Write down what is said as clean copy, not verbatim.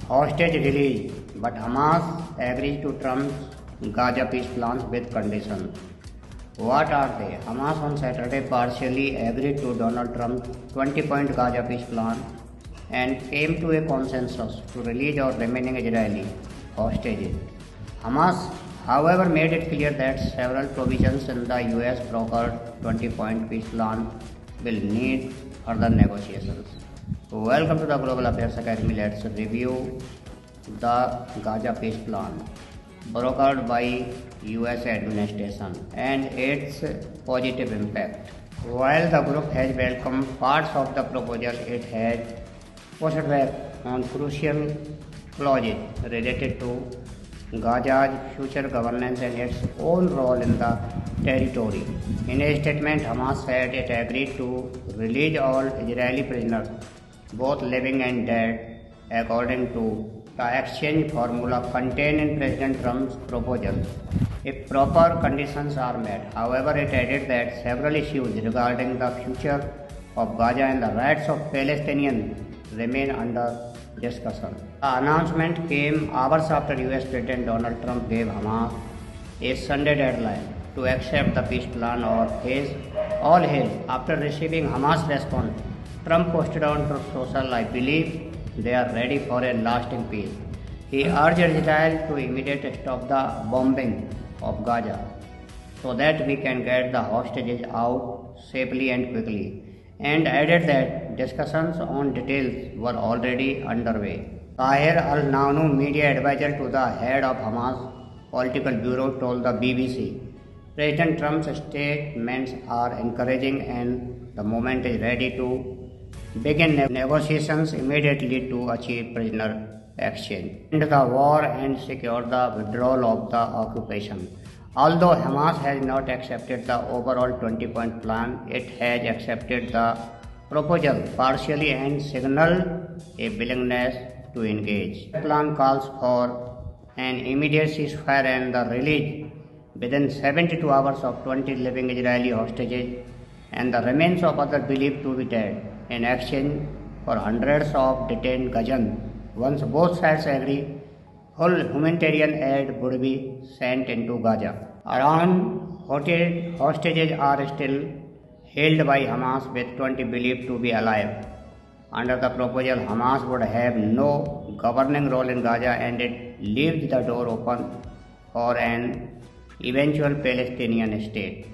hostage release, but Hamas agrees to Trump's Gaza peace plans with conditions. What are they? Hamas on Saturday partially agreed to Donald Trump's 20-point Gaza peace plan and came to a consensus to release our remaining Israeli hostages. Hamas, however, made it clear that several provisions in the US brokered 20-point peace plan will need further negotiations. Welcome to the Global Affairs Academy. Let's review the Gaza peace plan brokered by US administration and its positive impact. While the group has welcomed parts of the proposal, it has pushed back on crucial clauses related to Gaza's future governance and its own role in the territory. In a statement, Hamas said it agreed to release all Israeli prisoners, both living and dead, according to the exchange formula contained in President Trump's proposal, if proper conditions are met. However, it added that several issues regarding the future of Gaza and the rights of Palestinians remain under discussion. The announcement came hours after US President Donald Trump gave Hamas a Sunday deadline to accept the peace plan or face all hell. After receiving Hamas' response, Trump posted on Truth Social, "I believe they are ready for a lasting peace." He urged Israel to immediately stop the bombing of Gaza so that we can get the hostages out safely and quickly, and added that discussions on details were already underway. Tahir al-Nawnu, media advisor to the head of Hamas political bureau, told the BBC, "President Trump's statements are encouraging and the moment is ready to begin negotiations immediately to achieve prisoner exchange, end the war and secure the withdrawal of the occupation." Although Hamas has not accepted the overall 20-point plan, it has accepted the proposal partially and signaled a willingness to engage. The plan calls for an immediate ceasefire and the release within 72 hours of 20 living Israeli hostages and the remains of others believed to be dead, in exchange for hundreds of detained Gazans. Once both sides agree, full humanitarian aid would be sent into Gaza. Around hostages are still held by Hamas, with 20 believed to be alive. Under the proposal, Hamas would have no governing role in Gaza, and it leaves the door open for an eventual Palestinian state.